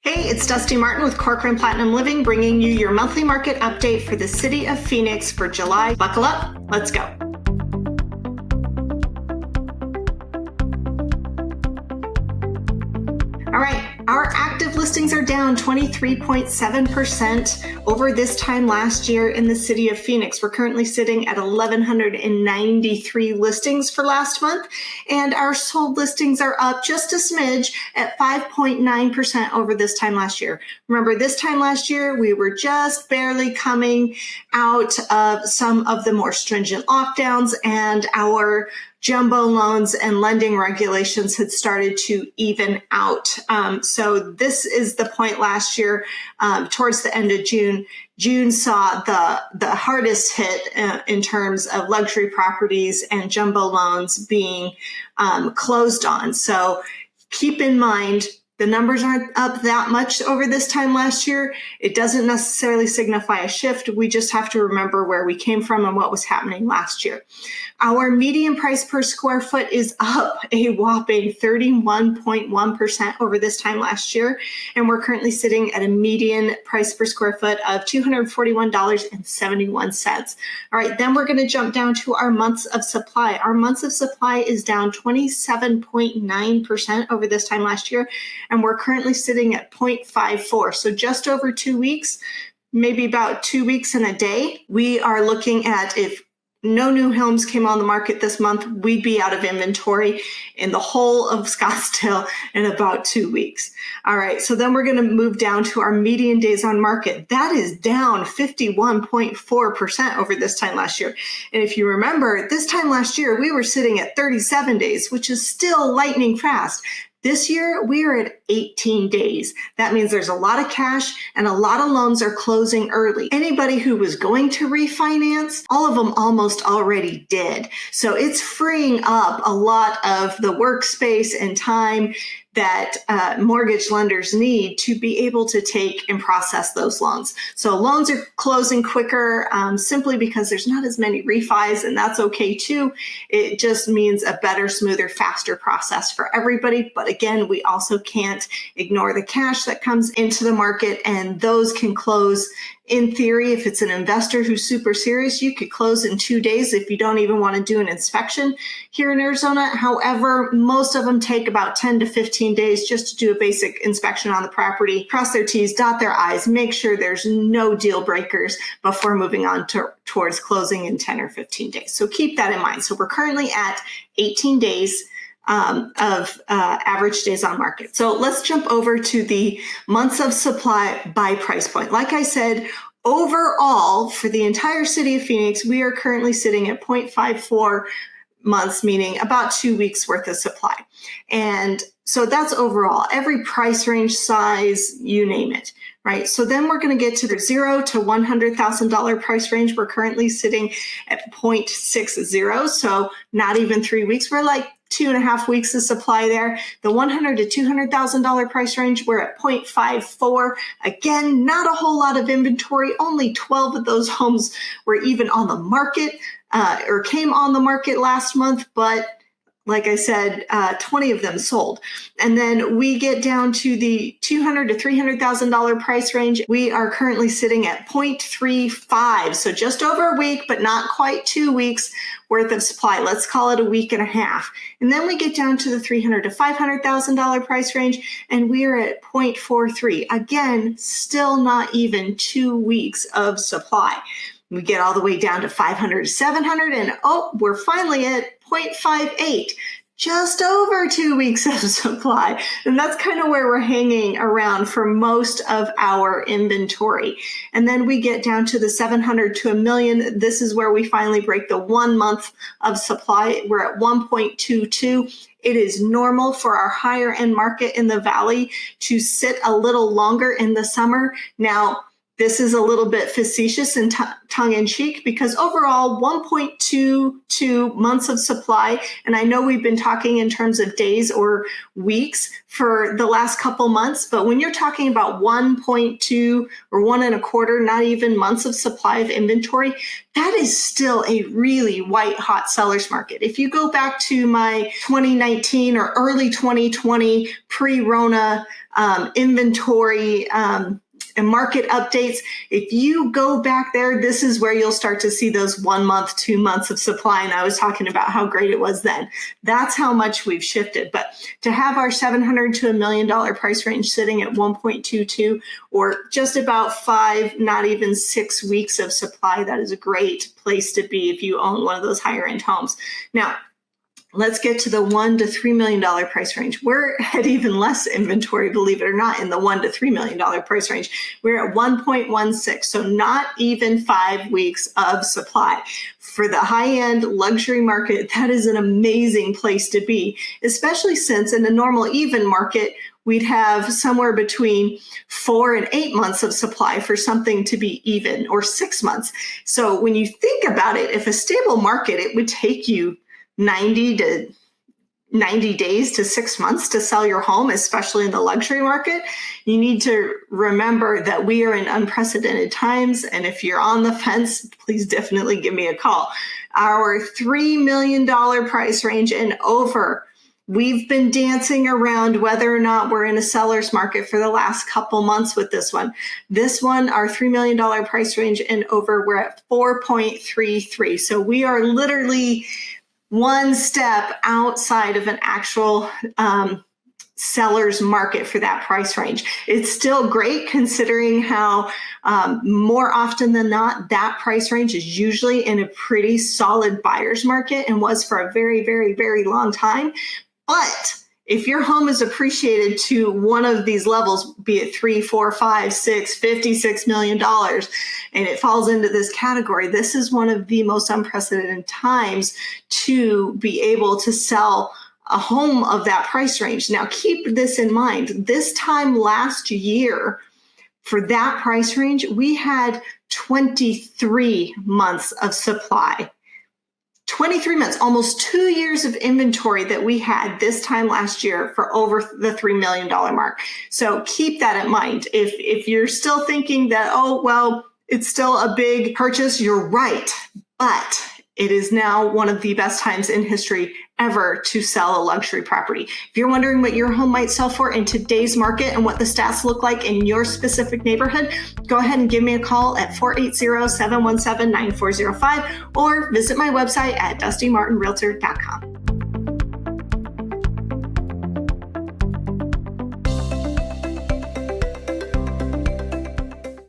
Hey, it's Dusti Martin with Corcoran Platinum Living, bringing you your monthly market update for the city of Phoenix for July. Buckle up, let's go. All right, our active listings are down 23.7% over this time last year in the city of Phoenix. We're currently sitting at 1,193 listings for last month, and our sold listings are up just a smidge at 5.9% over this time last year. Remember, this time last year, we were just barely coming out of some of the more stringent lockdowns, and our jumbo loans and lending regulations had started to even out. So this is the point last year, towards the end of June. June saw the hardest hit in terms of luxury properties and jumbo loans being closed on. So keep in mind, the numbers aren't up that much over this time last year. It doesn't necessarily signify a shift. We just have to remember where we came from and what was happening last year. Our median price per square foot is up a whopping 31.1% over this time last year. And we're currently sitting at a median price per square foot of $241.71. All right, then we're going to jump down to our months of supply. Our months of supply is down 27.9% over this time last year. And we're currently sitting at 0.54. So just over 2 weeks, maybe about 2 weeks and a day. We are looking at, if no new homes came on the market this month, we'd be out of inventory in the whole of Scottsdale in about 2 weeks. All right, so then we're going to move down to our median days on market. That is down 51.4% over this time last year. And if you remember, this time last year, we were sitting at 37 days, which is still lightning fast. This year, we are at 18 days. That means there's a lot of cash and a lot of loans are closing early. Anybody who was going to refinance, all of them almost already did. So it's freeing up a lot of the workspace and time that mortgage lenders need to be able to take and process those loans. So loans are closing quicker simply because there's not as many refis, and that's okay too. It just means a better, smoother, faster process for everybody. But again, we also can't ignore the cash that comes into the market, and those can close. In theory, if it's an investor who's super serious, you could close in 2 days if you don't even want to do an inspection here in Arizona. However, most of them take about 10 to 15 days just to do a basic inspection on the property, cross their T's, dot their I's, make sure there's no deal breakers before moving on towards closing in 10 or 15 days. So keep that in mind. So we're currently at 18 days of average days on market. So let's jump over to the months of supply by price point. Like I said, overall, for the entire city of Phoenix, we are currently sitting at 0.54 months, meaning about 2 weeks worth of supply. And so that's overall, every price range, size, you name it, right? So then we're going to get to the $0 to $100,000 price range. We're currently sitting at 0.60. So not even 3 weeks. We're like 2.5 weeks of supply there. The $100,000 to $200,000 price range, we're at 0.54. Again, not a whole lot of inventory. Only 12 of those homes were even on the market or came on the market last month, but like I said, 20 of them sold. And then we get down to the $200,000 to $300,000 price range. We are currently sitting at 0.35. So just over a week, but not quite 2 weeks worth of supply. Let's call it a week and a half. And then we get down to the $300,000 to $500,000 price range, and we are at 0.43. Again, still not even 2 weeks of supply. We get all the way down to 500 to 700, and we're finally at 0.58, just over 2 weeks of supply. And that's kind of where we're hanging around for most of our inventory. And then we get down to the 700 to a million. This is where we finally break the 1 month of supply. We're at 1.22. It is normal for our higher end market in the valley to sit a little longer in the summer. Now, This is a little bit facetious and tongue-in-cheek because overall 1.22 months of supply, and I know we've been talking in terms of days or weeks for the last couple months, but when you're talking about 1.2 or 1.25, not even months of supply of inventory, that is still a really white hot seller's market. If you go back to my 2019 or early 2020 pre-Rona inventory and market updates, if you go back there, this is where you'll start to see those 1 month, 2 months of supply. And I was talking about how great it was then. That's how much we've shifted. But to have our $700,000 to $1 million price range sitting at 1.22 or just about 5, not even 6 weeks of supply, that is a great place to be if you own one of those higher end homes. Now, let's get to the $1 to $3 million price range. We're at even less inventory, believe it or not, in the $1 to $3 million price range. We're at 1.16, so not even 5 weeks of supply. For the high-end luxury market, that is an amazing place to be, especially since in a normal even market, we'd have somewhere between 4 and 8 months of supply for something to be even, or 6 months. So when you think about it, if a stable market, it would take you 90 days to 6 months to sell your home, especially in the luxury market. You need to remember that we are in unprecedented times. And if you're on the fence, please definitely give me a call. Our $3 million price range and over, we've been dancing around whether or not we're in a seller's market for the last couple months with this one. This one, our $3 million price range and over, we're at 4.33. So we are literally one step outside of an actual seller's market for that price range. It's still great considering how more often than not, that price range is usually in a pretty solid buyer's market and was for a very, very, very long time. But if your home is appreciated to one of these levels, be it 3, 4, 5, 6, $56 million, and it falls into this category, this is one of the most unprecedented times to be able to sell a home of that price range. Now, keep this in mind. This time last year, for that price range, we had 23 months of supply. 23 months, almost 2 years of inventory that we had this time last year for over the $3 million mark. So keep that in mind. If you're still thinking that, oh, well, it's still a big purchase, you're right. But it is now one of the best times in history ever to sell a luxury property. If you're wondering what your home might sell for in today's market and what the stats look like in your specific neighborhood, go ahead and give me a call at 480-717-9405 or visit my website at dustymartinrealtor.com.